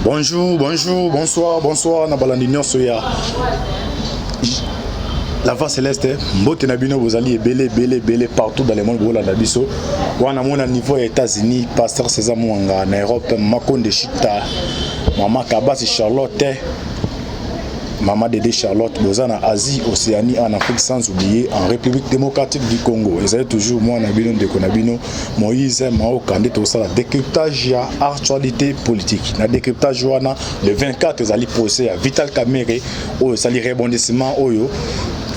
Bonjour, bonjour, bonsoir, bonsoir. Nabalandinyo soya. La voix céleste, mbote nabino vous allez belé partout dans le monde pour la biso. Wana mona niveau États-Unis, pasteur César Mwanga en Europe, Makonde Chita, Maman Kabasi Charlotte, Maman Dédé Charlotte, Bozana Asie, Océanie, en Afrique sans oublier en République démocratique du Congo. Ils avaient toujours moi nabino de Konabino, Moïse Mao Kandé tout ça la décryptage à actualité politique. La décryptage wana le 24 ils allaient procès à Vital Kamerhe, au sali rebondissement oyo.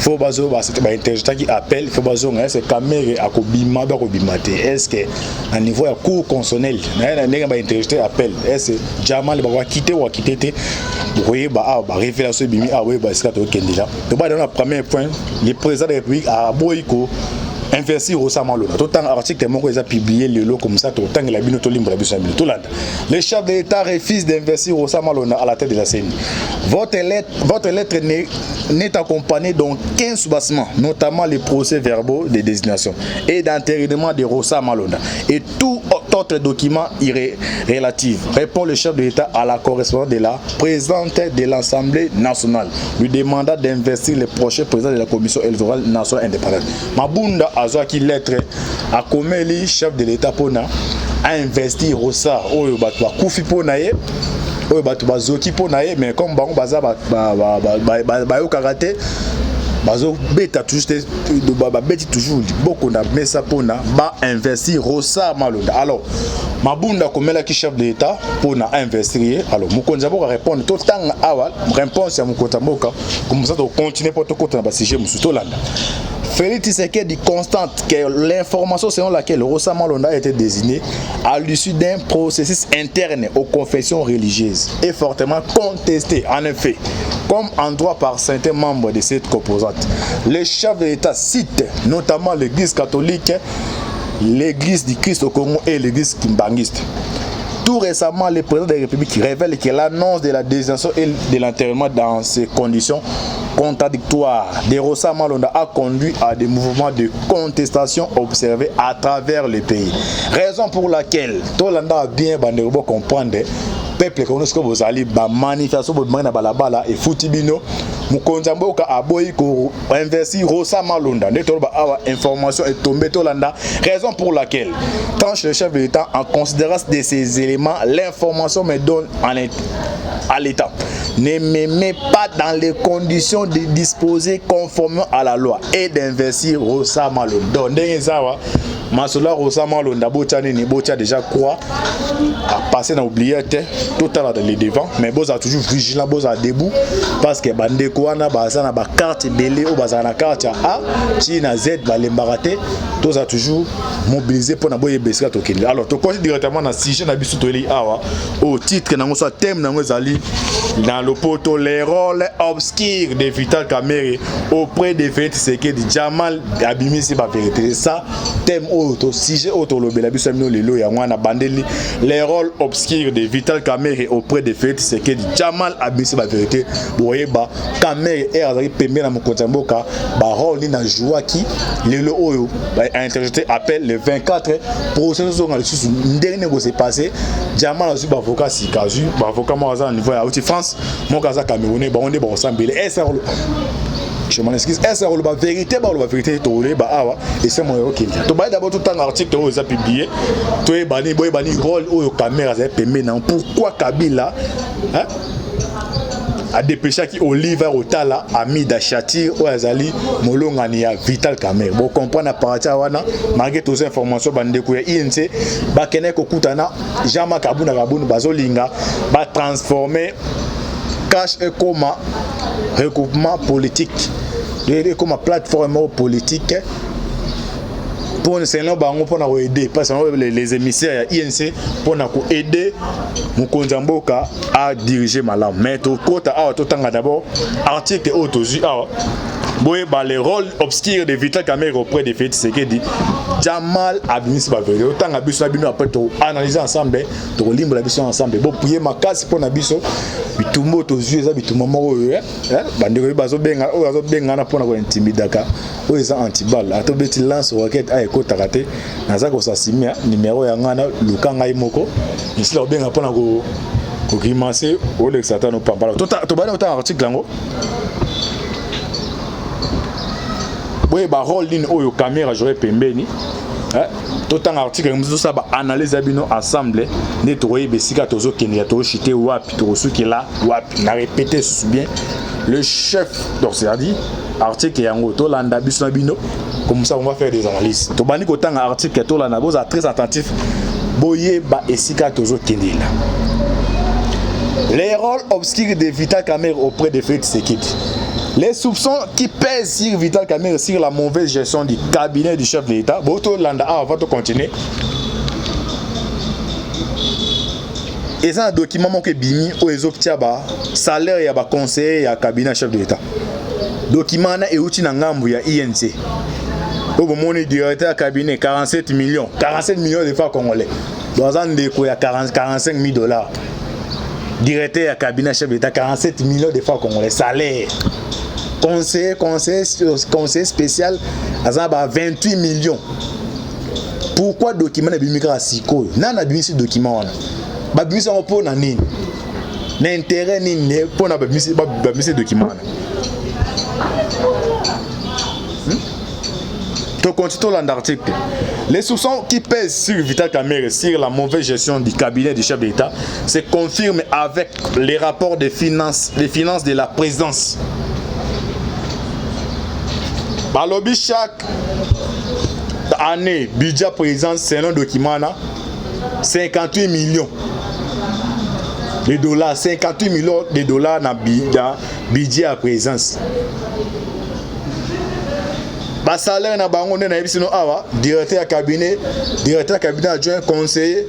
Faut bazo c'est ba interjeter qui appelle faut bazo c'est Kamerhe akobima ba kobimate est-ce que à niveau ya cour constitutionnel na ndenge ba interjeter appel est-ce Jamal ba quitter ou quitter te voyez ba révélation bimi oui ba c'est to kendela to ba dans le premier point le président de la République a boyko investir au Samalona. Tout un article que j'ai publié le lot comme ça, tout le temps que la bino to limbre la biso tout l'and. Le chef de l'État refuse d'investir au Samalona à la tête de la CENI. Votre lettre n'est accompagnée dans 15 soubassements, notamment les procès verbaux de désignation et d'entérinement de Rosa Malona et tout autre document relatif. Répond le chef de l'État à la correspondance de la présidente de l'Assemblée nationale, lui demandant d'investir le prochain président de la Commission électorale nationale indépendante. Mabunda Azaki lettre à Komeli, chef de l'État pona a investi Rosa oyo batu ba kufi pona ye oyo batu bazoki pona ye mais comme bango baza ba yo karaté bazo beta toujours beti toujours beaucoup na mesa pona ba investir Rosa Malonda. Alors Mabunda Komela qui chef de l'État pona investir alors mukonza boka répondre tout temps awa réponse ya mukonza boka comme ça to continuer pour to kota na ba sujet musuto landa. Félix Tshisekedi constate que l'information selon laquelle Rosa Malonda a été désigné à l'issue d'un processus interne aux confessions religieuses est fortement contestée. En effet, comme en droit par certains membres de cette composante, le chef de l'État cite notamment l'Église catholique, l'Église du Christ au Congo et l'Église kimbangiste. Tout récemment, le président de la République révèle que l'annonce de la désignation et de l'enterrement dans ces conditions contradictoires de Rosa Malonda a conduit à des mouvements de contestation observés à travers le pays. Raison pour laquelle Tolanda a bien comprendre peuple que vous allez manifester na balabala et futibino mukonza mboka aboyi ko investir Rosa Malonda ne tolba awa information est tombée Tolanda, raison pour laquelle tranche le chef de l'État en considérance de ces éléments l'information me donne à l'État ne me met pas dans les conditions de disposer conformément à la loi et d'investir Rosa Malonda. Donc ndezawa Masola Rosa Malonda botane ni botia déjà quoi à passer dans oubliette tout à l'heure dans les devants mais boza toujours vigilant boza debout parce que bande ko wana baza na ba carte belé ou baza na carte A ti na Z ba lembarate toza toujours mobilisé pour na boye besika tokende. Alors to continue directement na sujet na biso to li awa au titre nango so thème nango zali dans le poteau les rôles obscurs de Vital Kamerhe auprès de Félix Tshisekedi Jamal abimisi ba vérité ça thème auto sujet auto lobela biso mino lelo ya mwana bandeli les rôles obscurs de Vital Kamerhe auprès de Félix Tshisekedi Jamal abimisi ba vérité boyeba Kamerhe azali pembe na mokonza mboka ba rôle ni na joie qui lelo oyo ba interjeté appel le 24 processus on a sous ndenge ngo s'est passé Jamal azu ba avocat sikazu ba avocat mo à niveau ya outil France mon kaza camerounais ba onde ba ressemble et ça je m'en excuse est-ce que la vérité ba la vérité tolé ba awa et c'est mon OK to ba d'abord tout un article où ils a publié to e bani boy bani rôle oyo caméra za pembe na pourquoi Kabila hein a dépêché qui Oliver Otala ami d'Achati ou azali molongani ya Vital Kamerhe bon comprendre à partir wana malgré toutes ces informations bande ko ya INC ba kene ko kutana Jean-Marc Kabuna bazolinga ba transformer cash et coma regroupement politique et comme plateforme politique pour nous bango pour aider parce que les émissaires INC pour nous aider Mukonza Mboka à diriger malam mais tout côté à tout temps d'abord article autoji boye ba les rôles obscurs de Vital Kamerhe auprès de Félix Tshisekedi Jamal abimisi ba vérité autant na biso bino après to analyser ensemble to limba la biso ensemble bo prier makasi pour na biso bitumbo to yeux za bitumbo moko bandeko bazo benga o bazo benga na pona ko intimidaka o eza antibal ato beti lance rocket a ekota raté naza ko sasimia numéro ya ngana lukanga imoko isila benga pona ko kokimase ole satano pambala to bana autant article lango boye ba rôle din oyo caméra j'aurais pembeni tout un article comme ça ba analyse abino ensemble ne troye besika tozo kenya to chité wapi to suki là wapi na répéter bien le chef donc c'est-à-dire article yango to landa biso bino comme ça on va faire des analyses to bani ko tanga article to landa boza très attentif boye ba esika tozo kenya là les rôles obscurs de Vital Kamerhe auprès de Félix Tshisekedi. Les soupçons qui pèsent sur Vital Kamerhe sur la mauvaise gestion du cabinet du chef de l'État. Boto Landa, on va continuer. Et ça, un document qui est bimi au Ezoptiaba, salaire et conseiller et cabinet chef de l'État. Document est outil n'angambu ya INC. Au moment où directeur cabinet 47 millions de francs congolais. Dans un déco, il y a 45 000 dollars. Directeur cabinet chef de l'État 47 millions de francs congolais. Salaire. Conseiller spécial à 28 millions. Pourquoi document na bimika asiko? Nana bimisi document wana. Ba bimisi on po na nini? Na intérêt nini pour na bimisi document wana. To continue l'article. Les soupçons qui pèsent sur Vital Kamerhe sur la mauvaise gestion du cabinet du chef d'État se confirment avec les rapports des finances de la présidence. Balobi chaque année, budget présidence, c'est un document 58 millions de dollars, 58 millions de dollars dans budget à présence. Ba salaire na bango na yebisino awa, directeur cabinet adjoint conseiller.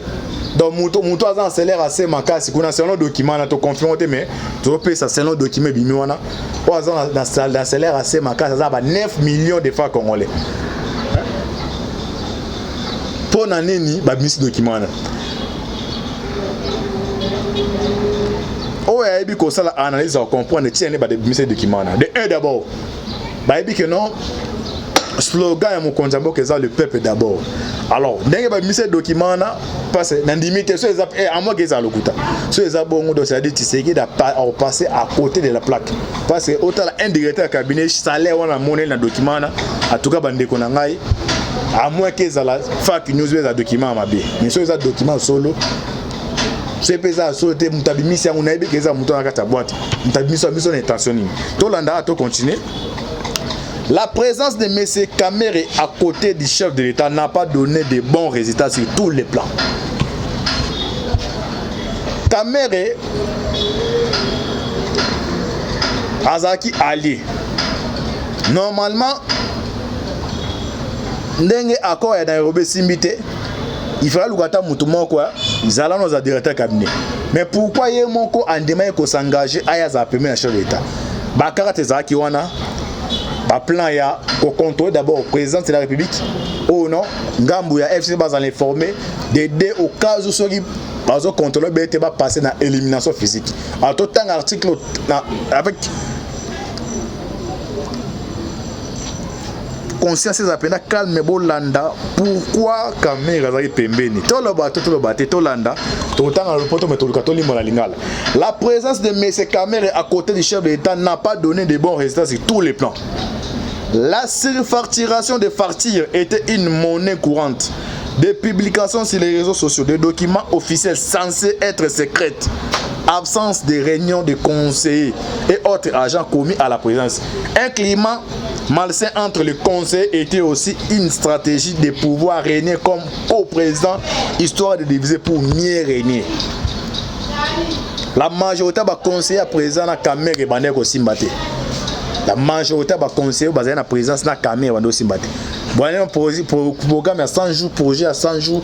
Donc muto azan salaire assez makasi kuna selon document na to confirmer mais to payer ça selon document bimi wana. O azan dans salaire assez makasi ça ba 9 millions de francs congolais. Pour nani ba bimi document na. O ya yebi ko sala analyse on comprendre tiens ba de bimi document na. De un d'abord. Ba yebi que non slogan ya mokonzambo que ça le peuple d'abord. Alors ndenge ba mise document na parce na limite so ezap à moi que ça lokuta so ezap bongo do c'est dire Tshisekedi a passé à côté de la plaque parce que autant un directeur cabinet salaire wana monnaie na document na en tout cas bande ko na ngai à moins que ça la fake news be za document mabe mais so ezap document solo c'est pesa so te mutabimisi yango na yebi que ça muto na kata boîte mutabimisi biso na intention ni to landa to continuer. La présence de M. Kamerhe à côté du chef de l'État n'a pas donné de bons résultats sur tous les plans. Kamerhe Azaki Ali. Normalement, ndenge accord ya Nairobi Simbite, il fera l'ugata mutumo quoi, ils allons nos directeurs cabinet. Mais pourquoi yé moko andema ko s'engager à ya za premier chef de l'État? Bakara tezaki wana ba plan ya au contrôle d'abord au président de la République ou non ngambu ya FC bas en informer d'aider au cas où ceux qui bazo contrôler ba été passer dans élimination physique en tout temps article avec conscience appena calme bolanda pourquoi Kamerhe azali pembeni to lo baté to landa to tanga le poto metoluka to limo la lingala. La présence de M. Kamerhe à côté du chef de l'État n'a pas donné de bons résultats sur tous les plans. La surfacturation des factures était une monnaie courante. Des publications sur les réseaux sociaux, des documents officiels censés être secrets, absence de réunions de conseillers et autres agents commis à la présidence. Un climat malsain entre les conseillers était aussi une stratégie de pouvoir régner comme co-président, histoire de diviser pour mieux régner. La majorité des conseillers à président à Kamerhe bandé aussi mbaté. La majorité des conseillers basés na présidence na Kamerhe bandé aussi mbaté. Bon, programme à 100 jours, projet à 100 jours.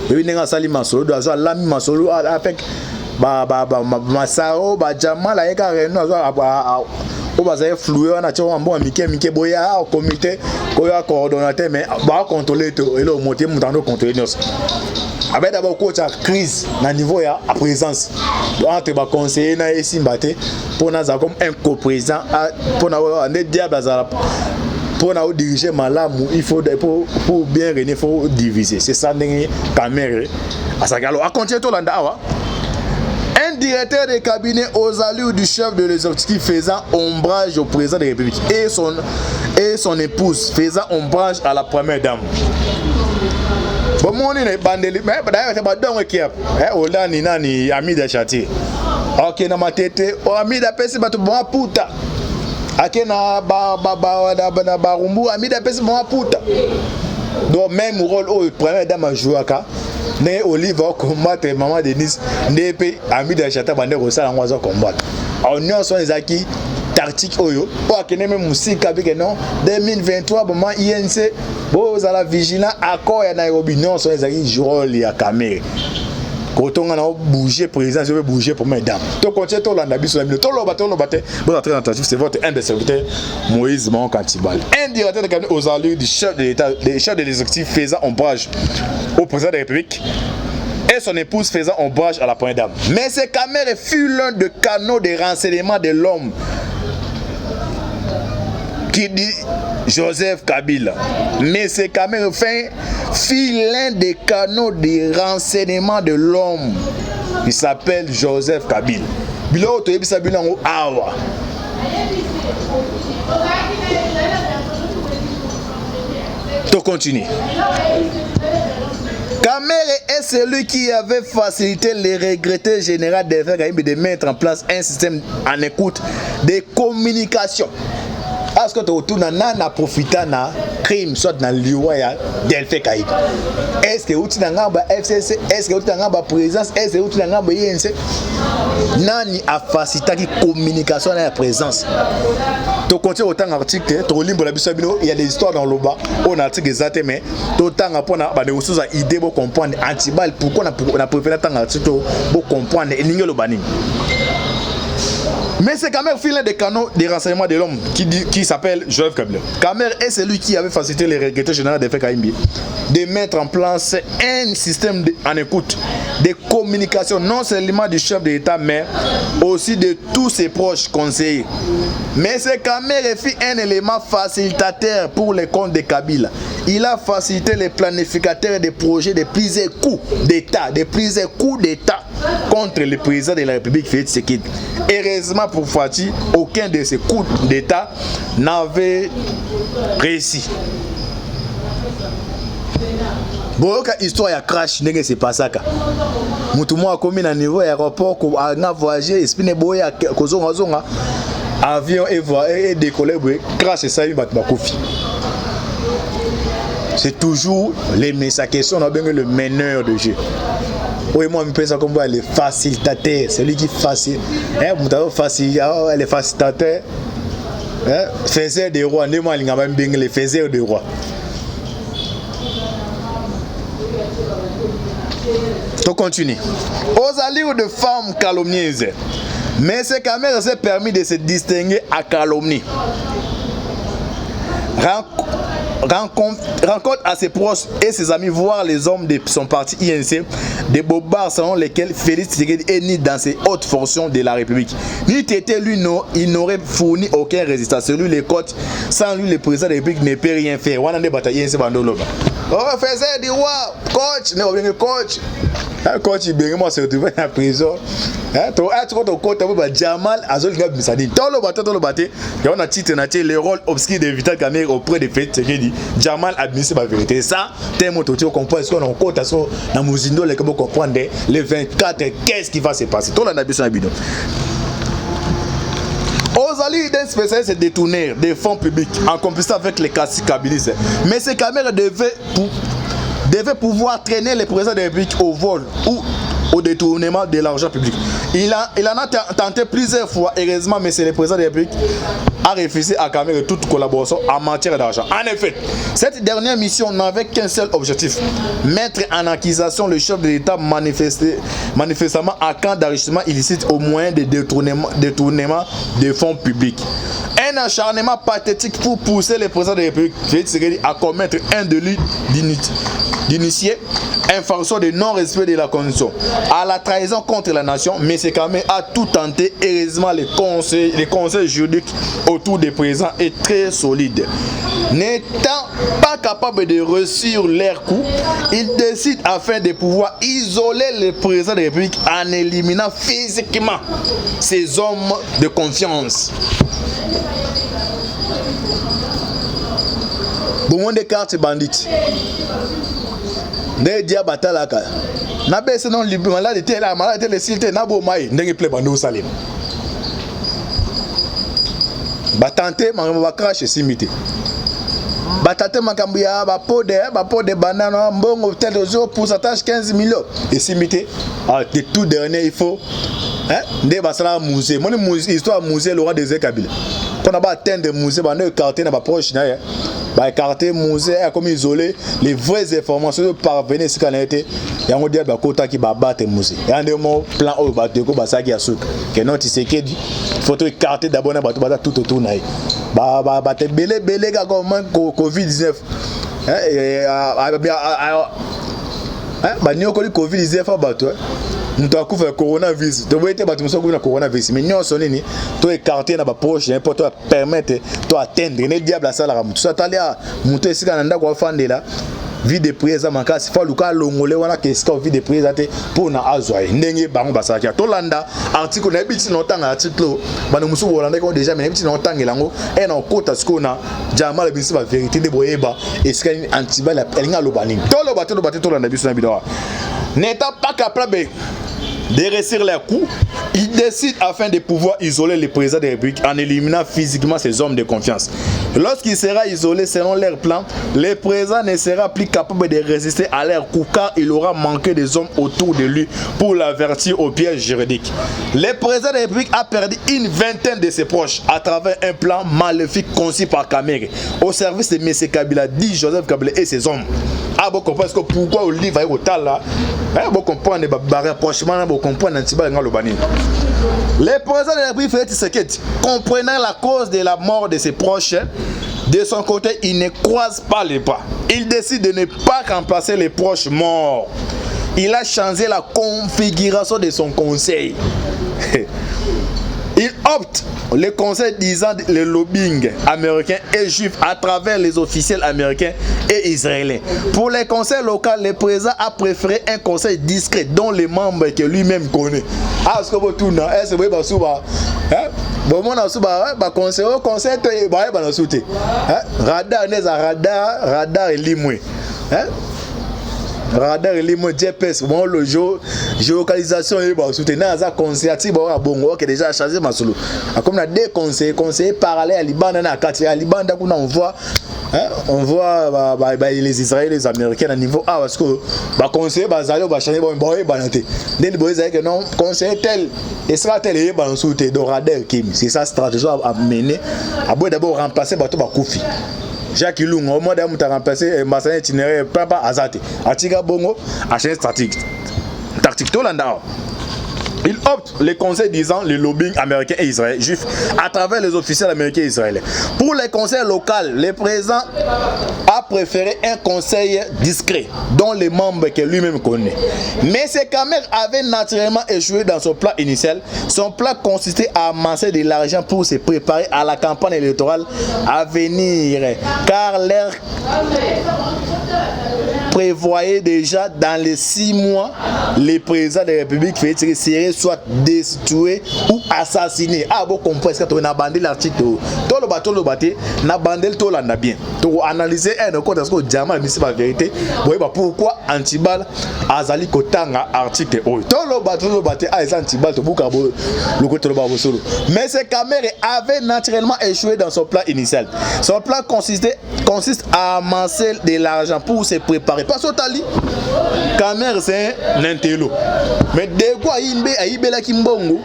Et puis on sali masolo, doit avoir l'ami masolo avec masao, jamal avec arène, on va faire flouer, on a tiré un bon mike boya au comité, koya coordonnateur, mais va contrôler et le motif montando contrôler nous. Avec d'abord coach à crise na niveau ya à présence entre ba conseiller na esimbaté pour na comme un co-président pour na ne diable za pour na diriger malamu il faut pour bien régner il faut diviser c'est ça ndenge Kamerhe asakalo a continuer to landa awa un Un directeur de cabinet aux allures du chef de l'exécutif faisant ombrage au président de la République et son épouse faisant ombrage à la première dame. Bon, mon est bandeli, mais d'ailleurs, c'est pas donc qui a, Ola ni nani ami de châtier. Ok, na matete, o ami da pesi batu bon puta. Ake na barumbu ami da pesi bon puta. Donc même rôle au première dame a joué à ne Oliver combattre maman Denise nepe ami de château bande rosala ngwazo combattre. On n'y sont les acquis tactique oyo o akene même musique avec non 2023 moment INC bo za la vigilant accord ya Nairobi non sont les acquis rôle ya caméra. Quand on a bougé président, je vais bouger pour mes dames. Tout continue tout l'andabi sur la minute. Tout le bâton. Bon, entrée tentative, c'est votre un des serviteurs Moïse Mon Cantibal. Un directeur de cabinet aux allures du chef de l'État, des chefs de l'exécutif faisant ombrage au président de la République et son épouse faisant ombrage à la première dame. Mais ces caméras fut l'un des canaux de renseignement de l'homme qui dit Joseph Kabila. Mais ces caméras fut l'un des canaux de renseignement de l'homme. Il s'appelle Joseph Kabila. Bilo to yebisa bilango awa. To continue. Kamere est celui qui avait facilité le regretté général de mettre en place un système en écoute de communication. Est-ce que tu retournes à profiter na crime soit dans l'Iwa ya Delphi Kaïb? Est-ce que tu as FCC? Est-ce que tu as présence? Est-ce que tu as INC? Nani a facilité la communication à la présence. Tu continues autant d'articles, tu lis il y a des histoires dans le bas, on a article exact, mais tu as des ressources à idée pour comprendre Antibal, pourquoi on a préféré tant d'articles pour comprendre le banning. Mais c'est quand même l'un des canaux de renseignement de l'homme qui s'appelle Joseph Kabila. Kamer est celui qui avait facilité les regrettés généraux de FKMB de mettre en place un système en écoute de communication non seulement du chef de l'État mais aussi de tous ses proches conseillers. Mais c'est Kamer fut un élément facilitateur pour les comptes de Kabila. Il a facilité les planificateurs des projets de plusieurs coups d'État, contre le président de la République Félix Tshisekedi. Heureusement pour Fati, aucun de ces coups d'État n'avait réussi. Bon, histoire ya crash, n'est-ce c'est pas ça. Moutoumou a commis un niveau aéroport, a voyagé, espine boya, kozonga, avion et décollé, crash et ça, il va te c'est toujours les messages qui sont le meneur de jeu. Oui, moi, je pense comme les facilitateurs, celui qui facilite. Les facilitateurs faiseurs des rois, les faiseurs des rois. On continue. Aux allures de femmes calomnieuses. Mais ces caméras s'est permis de se distinguer à calomnie. Rencontre à ses proches et ses amis, voir les hommes de son parti INC, des bobards selon lesquels Félix Tshisekedi est né dans ses hautes fonctions de la République. N'eût été lui, il n'aurait fourni aucun résistant. Celui les coachs, sans lui, le président de la République ne peut rien faire. On a des batailles INC Bandoloba. Oh, faisait des rois, coach, non, bien coach. Coach, il bien moi se retrouver en prison. Tu as ton coach, Jamal Azol Gab Misadi. Dans le bateau, il y a un titre, le rôle obscur de Vital Kamerhe auprès de Félix Tshisekedi. Jamal administre la vérité. Ça, t'es mon tour, tu comprends ce qu'on a en compte, dans Mouzindo, les comment comprendre les 24, qu'est-ce qui va se passer. Tout le monde a besoin de bidon. Aux alliés d'un spécialiste se détourner des fonds publics en complicité avec les classiques kabilistes. Mais ces caméras devaient pouvoir traîner les présidents de la République au vol ou au détournement de l'argent public. Il en a tenté plusieurs fois, heureusement, mais c'est le président de la République a refusé à Kamerhe toute collaboration en matière d'argent. En effet, cette dernière mission n'avait qu'un seul objectif, mettre en accusation le chef de l'État manifestement à camp d'enrichissement illicite au moyen de détournement des fonds publics. Un acharnement pathétique pour pousser le président de la République Félix Tshisekedi à commettre un délit d'initier infraction de non-respect de la constitution, à la trahison contre la nation. Mais c'est quand même à tout tenter. Heureusement, les conseils juridiques autour des présents est très solide. N'étant pas capable de réussir leur coup, ils décident afin de pouvoir isoler le président de la République en éliminant physiquement ces hommes de confiance. Bon, des cartes bandites. Des diabatalaka. Na baisse non libre malade était là malade était le silté na bo mai ndenge ple bando salim. Batante mango ba crash simité. Batante makambu ya ba pot de banana mbongo tel au pourcentage 15 millions et simité de tout dernier il faut nde basala musée mon histoire musée le roi des Kabila. Qu'on a pas atteindre musée ba ne quartier na ba proche na ba écarter musée comme isoler les vraies informations parvenir ce qu'on a été ya ngo dia ba kota ki ba battre musée ya ndemo plan o ba teko ba saki asuka que non tu sais que faut écarter d'abord na ba tout autour na ba te belé ga comme Covid-19 ba ni okoli Covid-19 ba to nous avons fait coronavirus. Tu vois, tu as coronavirus. Mais nous sommes nini, tu es écarté dans la proche, pour te permettre de atteindre. Les diables à ça là. Tout ça, tu as monté ici quand on a quoi faire là. Vie de présent, man, quand c'est pas le cas, l'ongolais, on a qu'est-ce qu'on vit de présent pour na azoy. N'engue bango basaki. Tolanda article na biti longtemps article. Bano musu hollandais qu'on déjà mais biti longtemps elango. Et na kota ce qu'on a. Jamal bisi ba vérité de boyeba. Et ce qu'il antibal elinga lobani. Tolo tolanda biso na bidawa. N'étant pas capable de réussir les coups, ils décident afin de pouvoir isoler le président de la République en éliminant physiquement ces hommes de confiance. Lorsqu'il sera isolé selon leur plan, le président ne sera plus capable de résister à leurs coups car il aura manqué des hommes autour de lui pour l'avertir au piège juridique. Le président de la République a perdu une vingtaine de ses proches à travers un plan maléfique conçu par Kamere au service de M. Kabila, dit Joseph Kabila et ses hommes. Ah bon, parce que pourquoi au livre est au tal là? Bon, comprendre les rapprochements, bon, comprendre un petit peu le bani. Le président de la République Félix Tshisekedi, comprenant la cause de la mort de ses proches, de son côté, il ne croise pas les pas. Il décide de ne pas remplacer les proches morts. Il a changé la configuration de son conseil. Il opte le conseil disant le lobbying américain et juif à travers les officiels américains et israéliens. Pour les conseils locaux, le président a préféré un conseil discret dont les membres que lui-même connaît. Ah, ce que vous tournez, est-ce que vous avez bon, mon asuba, conseil, radar et limoué. Radar et limo GPS bon le géolocalisation et bon soutenir ça conseil bon bongo que déjà chargé ma solo comme na deux conseillers parallèles à Liban na quartier à Liban da on voit les Israéliens les Américains à niveau A parce que conseiller bazali ba changer bon banate dès boy que non conseiller tel et sera tel et ba soutenir do radar kim c'est ça stratégie à mener à boy d'abord remplacer bato ba Koufi Jacques Ilunga, au moins d'ailleurs, remplacé Massane itinéraire, pas Azate. Atiga Bongo, a changé tactique. Tactique Tolanda. Il opte les conseils disant le lobbying américain et israélien juif à travers les officiels américains et israéliens. Pour les conseils locaux, le président a préféré un conseil discret dont les membres que lui-même connaît. Mais ces caméras avaient naturellement échoué dans son plan initial. Son plan consistait à amasser de l'argent pour se préparer à la campagne électorale à venir. Car leur prévoyait déjà dans les 6 mois les présidents de la République seraient soit destitués ou assassinés. Ah bon, comprendre que tu as bandé l'article. Tout le bâti, na bandé le tolanda bien. Tu as analysé un compte parce que Djama mais c'est la vérité. Pourquoi Antibal Azali Kotanga article. Tout le bâti a Antibal to buka le côté le babo solo. Mais ces caméras avaient naturellement échoué dans son plan initial. Son plan consiste à amasser de l'argent pour se préparer. Pas au tali. Caméra c'est un intello. Mais de quoi il bela kimbongo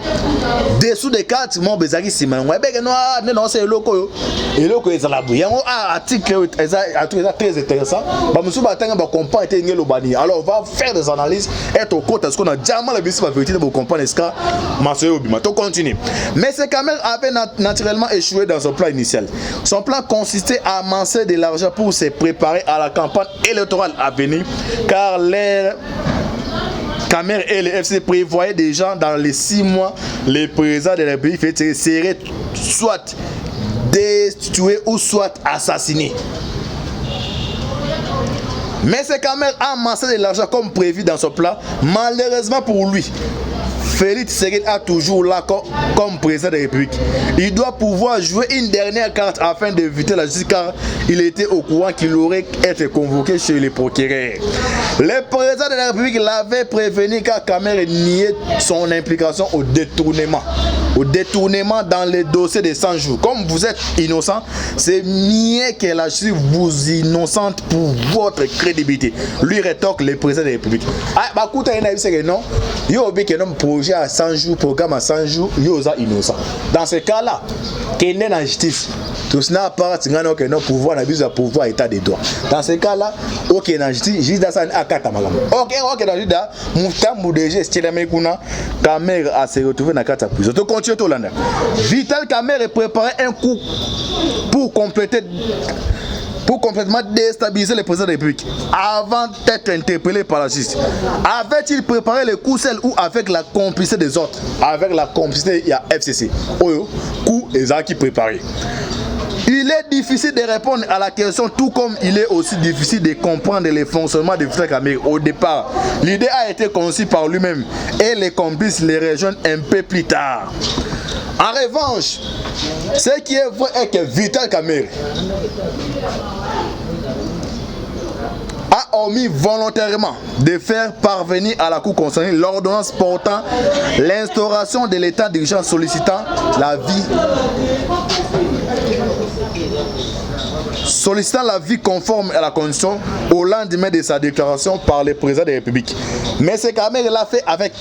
dessous des cartes mon bezaki siman ouais ben non c'est loko et ça la bouillant article très intéressant ba musu ba tanga ba comprendre te ngelo bani alors on va faire des analyses être au côté parce qu'on a diamant la bisi la vérité pour comprendre ce cas masoyo bima to continue. Mais ces caméras avaient naturellement échoué dans son plan initial. Son plan consistait à amasser de l'argent pour se préparer à la campagne électorale à à venir, car les Kamer et le FC prévoyaient déjà dans les 6 mois, les présidents de la République seraient soit destitués ou soit assassinés. Mais c'est Kamer a amassé de l'argent comme prévu dans son plan. Malheureusement pour lui, Félix Tshisekedi a toujours là comme président de la République. Il doit pouvoir jouer une dernière carte afin d'éviter la justice, car il était au courant qu'il aurait été convoqué chez les procureurs. Le président de la République l'avait prévenu, car Kamer niait son implication au détournement dans les dossiers de 100 jours. Comme vous êtes innocent, c'est nier que la justice vous innocente pour votre crédibilité. Lui rétorque le président de la République. Ah, bah écoute, non, il y a un projet à 100 jours, programme à 100 jours, il y a innocent. Dans ce cas-là, qu'il est en justice, tout cela part de pouvoir, pouvoir état de droit. Dans ce cas-là, ok, dans justice, juste dans ça, à 4 ok, dans justice, Moutamou DG, Kamer a se retrouvé dans 4 prison. Tu continues tout là. Vital Kamer préparé un coup pour complètement déstabiliser le président de la République avant d'être interpellé par la justice. Avait-il préparé le coup seul ou avec la complicité des autres? Avec la complicité, il y a FCC. Oyo, coup et qui préparé. Il est difficile de répondre à la question, tout comme il est aussi difficile de comprendre le fonctionnement de Vital Kamerhe. Au départ, l'idée a été conçue par lui-même et les complices les rejoignent un peu plus tard. En revanche, ce qui est vrai est que Vital Kamerhe a omis volontairement de faire parvenir à la Cour constitutionnelle l'ordonnance portant l'instauration de l'état d'urgence sollicitant la vie conforme à la Constitution au lendemain de sa déclaration par le président de la République. Mais ce Kamerhe l'a fait avec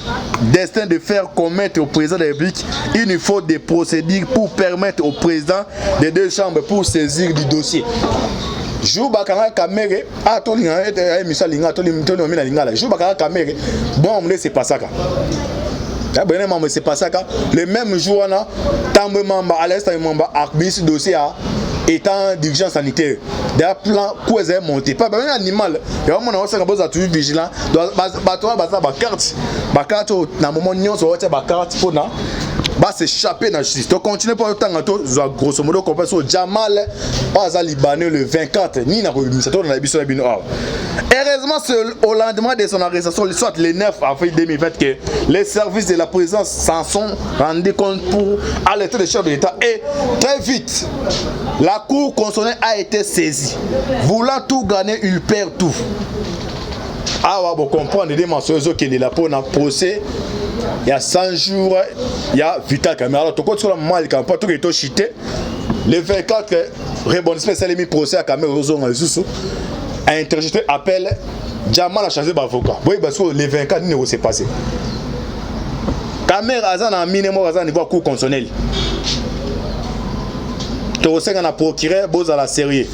destin de faire commettre au président de la République une faute de procédure pour permettre au président des 2 chambres pour saisir du dossier. Jou bakanga Kamerhe a to linga et misali linga to mina linga la. Jou bakanga Kamerhe bon on c'est pas ça ka. C'est pas ça ka. Le même jour on a tambe mamba à l'instant mamba a mis dossier à étant d'urgence sanitaire. Des plans quoi est monté. Pas un animal. Et on a aussi besoin de toujours vigilant. Ba carte na moment nyonso ba carte pour na va s'échapper dans la justice. Donc continuez pour le temps, grosso modo, qu'on passe au Jamal Aza Libanais le 24, ni na dans la biso bino. Heureusement, au lendemain de son arrestation, soit le 9 avril 2020, que les services de la présidence s'en sont rendus compte pour alerter le chef de l'État. Et très vite, la Cour constitutionnelle a été saisie. Voulant tout gagner, il perd tout. Ah, ouais, bon, comprendre des mensonges qui est là pour un procès. Il y a 100 jours, il y a Vital Kamerhe. Alors, tout le monde mal quand pas tout est chité. Le 24, rebondissement c'est mis procès à Kamerhe a interjeté appel. Jamal a changé d'avocat. Oui, parce que le 24 ne s'est passé. Kamerhe Azan a minimum à niveau cour constitutionnel. Tout ça a procuré à la série.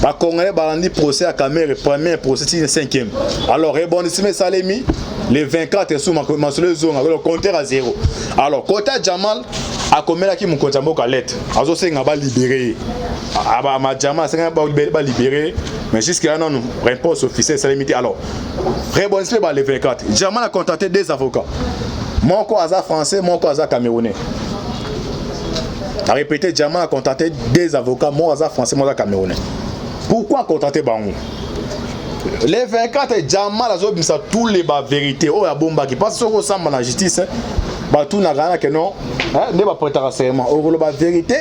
Par Congolais balandi procès à Kamerhe, premier procès 5e. Alors rebondissement Salemi le 24 sous mentionné zone avec le compteur à 0. Alors côté Jamal a commis là qui mon compte à lettre. Azo c'est ngaba libéré. Aba ma Jamal c'est ngaba libéré mais jusqu'à non réponse officielle c'est limité. Alors rebondissement le 24. Jamal a contacté des avocats. Mon co hasard français, mon co hasard camerounais. A répété Jamal a contacté des avocats, mon hasard français, mon hasard camerounais. Pourquoi contacter Bango? Les 24 Jamal a dit tous les vérités. Oh la bomba qui passe sur ensemble dans la justice. Bah tout n'a rien que non. Ne va pas être serment. Oh la vérité.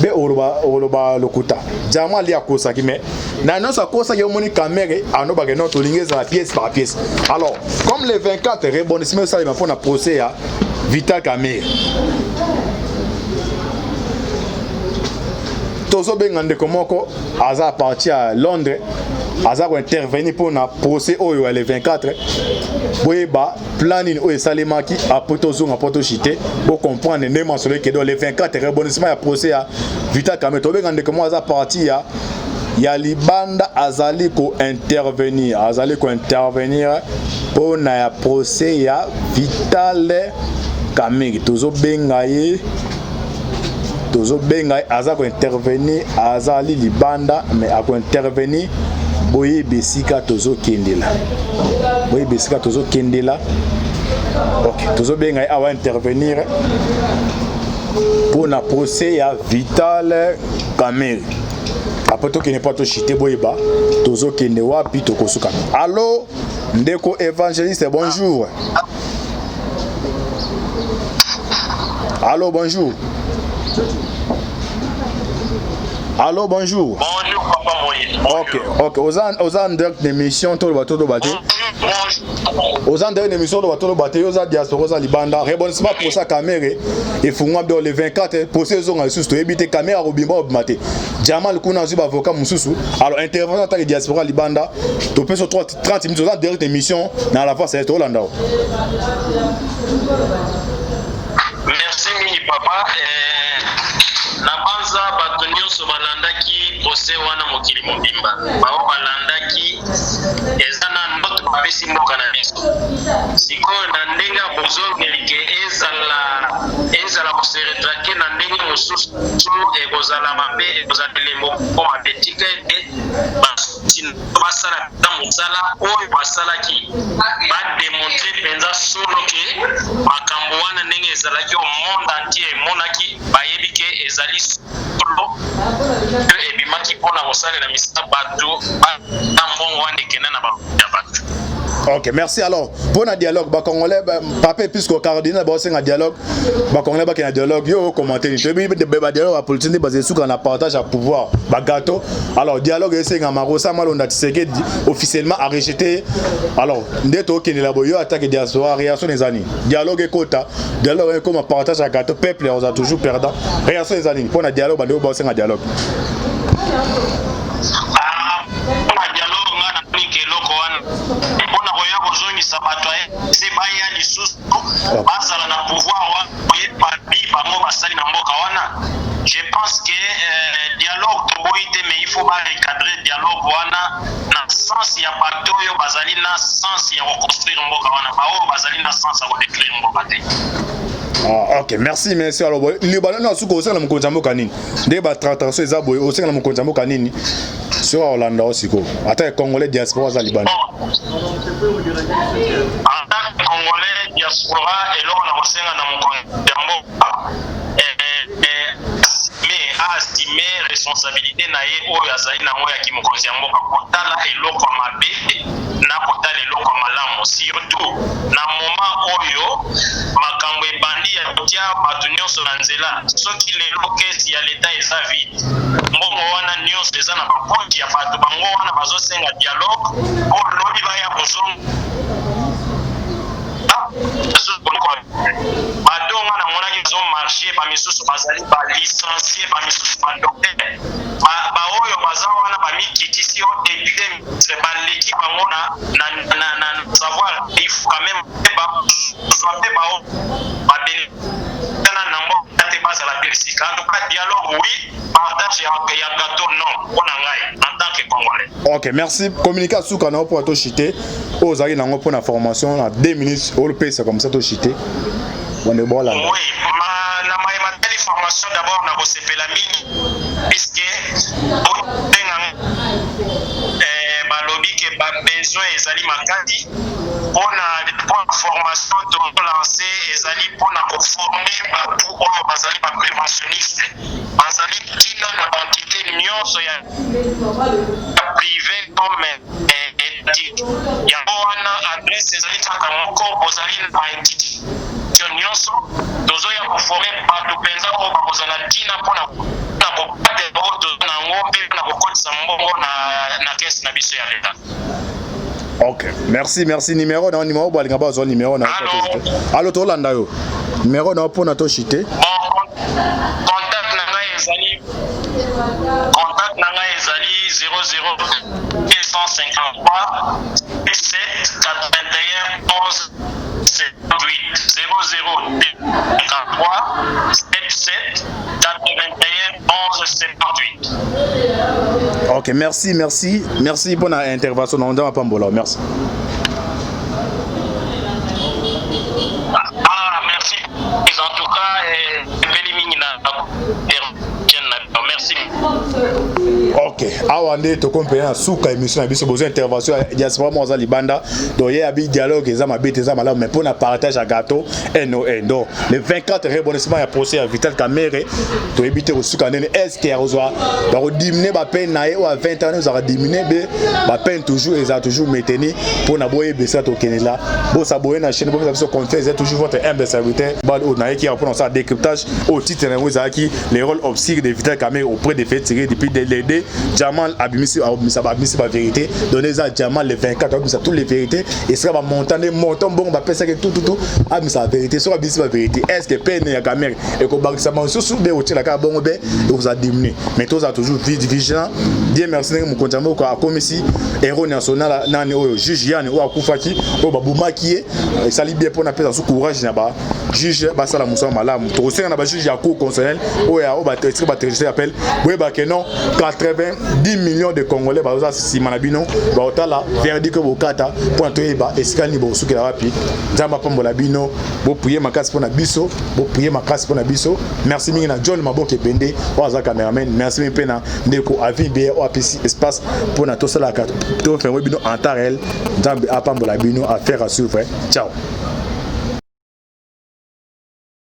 Mais oh le kuta. Jamal y a cause qui mais. N'annonce à cause que mon Kamerhe a no bagay non to linguer la pièce par pièce. Alors comme les 24 rebondissements ça il va faire un procès à Vital Kamerhe. Tozo bengande komoko aza parti à Londres aza ko intervenir pour na procès oyo le 24 boyeba planning oyo salemaki après tozo na poto chité pour comprendre ne mentionner que dans le 24 rebondissement ya procès à Vital Kamerhe to bengande komo aza parti ya libanda azali ko intervenir pour na ya procès ya Vital Kamerhe tozo bengaye Tozo benga aza ko intervenir azali libanda mais a ko intervenir boye besika tozo kendela. Boye besika tozo kendela. OK, tozo benga awa intervenir pour na procès ya Vital Kamerhe. Après tout qui n'est pas tout chité boyeba, tozo kende wapi tokosuka. Allô, ndeko évangéliste, bonjour. Allô, bonjour. Allô, bonjour. Bonjour, Papa Moïse. Ok. Aux en direct d'émission, tout le bateau de bateau. Aux en direct d'émission, tout le bateau de bateau, aux en diaspora, aux en libanda. Rebondissement pour ça, Kamerhe. Et Fungwa, le 24, pour ces zones, ils ont évité Kamerhe à Robimba au matin. Jamal Kouna, un avocat Moussou. Alors, intervenant en tant que diaspora libanda, tu peux sur 30 minutes, aux en direct d'émission, dans la face, c'est Hollanda. Merci, Mini Papa. Na banza bato nyonso balandaki procès wana mokili mobimba bao balandaki eza na ndoto bapesi mboka na biso sikoyo na ndenge ya bozongelike ezala koseretrake na ndenge mosusu ekozala mabe ekozala elembo mpo mabe tika ete basala ta mosala oyo basalaki bademontre mpenza solo ke makambo wana ndenge ezalaki au monde entier emonaki bayebi ke ezali solo ebimaki mpona kosalela misala bato na mbongo wana ekenda na bato. Ok, merci. Alors, pour le dialogue, les Congolais, papa, puisque cardinal, un dialogue, les Congolais, un dialogue, yo commenter. Je vais dire dialogue à politique basé sur un partage à pouvoir, gâteau. Alors, dialogue, c'est un marosa malonda tseke officiellement a rejeté. Alors, ndeto qui ne labo yo attaque diaspora réaction des années. Dialogue quota, dialogue comme un partage à gâteau, peuple on a toujours perdant. Réaction des années. Pour le dialogue, bando bosse un dialogue. Sebaya lisusu bazala na pouvoir wa bango basali na mboka wana. Je pense que dialogue toboite mais il faut pas recadrer dialogue wana na sens ya bato yo bazali na sens ya reconstruire mboka wana bao bazali na sens ya détruire mboka te. Ah, ok, merci, merci. Alors, les ballons à souko, c'est la mkonjambo kanini. Des battrations, c'est ça, au sein de la mkonjambo kanini. Sur Hollande aussi, quoi. Attends, les Congolais diaspora, ça, Liban. En tant que Congolais diaspora, et là, on a aussi un mkonjambo. Mais assumer responsabilité na ye oyo azali na moya ki mokonzi ya mboka kotala eloko mabe na kotala eloko malamu surtout na moment oyo makambo ebandi ya kotia bato nyonso na nzela soki lelo kesi ya leta eza vide mbongo wana nyonso eza na bakonti ya bato bango wana bazosenga dialogue oyo lobi baya kozonga badonga na monaki zo marché ba misusu bazali ba licencié ba misusu ba docteur ba oyo baza wana ba mikitisi o député baleki bango na savoir il faut quand même ba soit ba bénéficiaire na ngo ate basa la Belgique en tout cas dialogue oui partage ya gâteau non on ngai en tant que Congolais. Ok, merci. Communication sur canal pour tout chiter. Aux aïe nango pour la formation à 2 minutes. Au pays c'est comme ça tout chiter. On est bon là. Oui, na ma formation d'abord na kosepela mingi puisque balobi ke ba besoin ezali makadi pona formation to lancer ezali pona ko former bato oyo bazali ba préventionniste bazali tina na entité nyonso ya privé comme étatique yango wana adresse ezali kaka moko ozali na entité nyonso tozoya koforme bato mpenza oyo bakozala ntina mpona kopate oyo na ngombe na kokotisa mbongo na kesi na biso ya leta. Ok, merci, merci. Numéro dans numéro boalinga ba zo numéro na. Allo to landa yo. Numéro na pona to chité. Contact nanga ezali 00 253 17 81 11 78 00 253 77 81 11 78. Ok, merci, merci. Merci pour la intervention. On va pas mbola. Merci. Merci. En tout cas, merci. Ok, awande to compagnie na suka émission na biso besoin intervention diaspora moza libanda donc il y a dialogue et ça m'a bête ça malade mais pour na partage à gâteau NON donc le 24 rebondissement ya procès à Vital Kamerhe to éviter au suka nene est-ce qu'il y a reçoit ba diminuer ba peine na ou à 20 ans nous a diminuer ba peine toujours et ça toujours maintenir pour na boyer besa to kenela bo sa boyer na chaîne bo ça confesse c'est toujours votre humble serviteur ba o na qui pour ça décryptage au titre na vous qui les rôles obscurs de Vital Kamerhe auprès des faits tirés depuis les Jamal Abimisi la vérité donner ça Jamal les 24 ça toutes les vérités et ça va monter bon va penser que tout Abimisi la vérité sur Abimisi la vérité est-ce que peine ya Kamerhe et ko ba ça sous be au la ka bon be vous a diminué mais tous a toujours vigilant Dieu merci mon konjamo ko akomisi héros national nani oyo juge yani o akufaki o babumaki et ça libère pour na pesa sous courage na ba juge ba sala musa malamu to aussi na ba juge ya cour constitutionnel o ya o ba tester ba tester appel oui ba que non 90 millions de Congolais ba za si manabino ba otala verdict ko bokata pour entoyer ba escani bo suki la rapi nzamba pambola bino bo prier makasi pour na biso bo prier makasi pour na biso merci mingi na John Maboke Bende o za cameraman merci mingi pena ndeko avi bien o apisi espace pour na tosala to faire bino en temps réel nzamba apambola bino à faire à suivre ciao.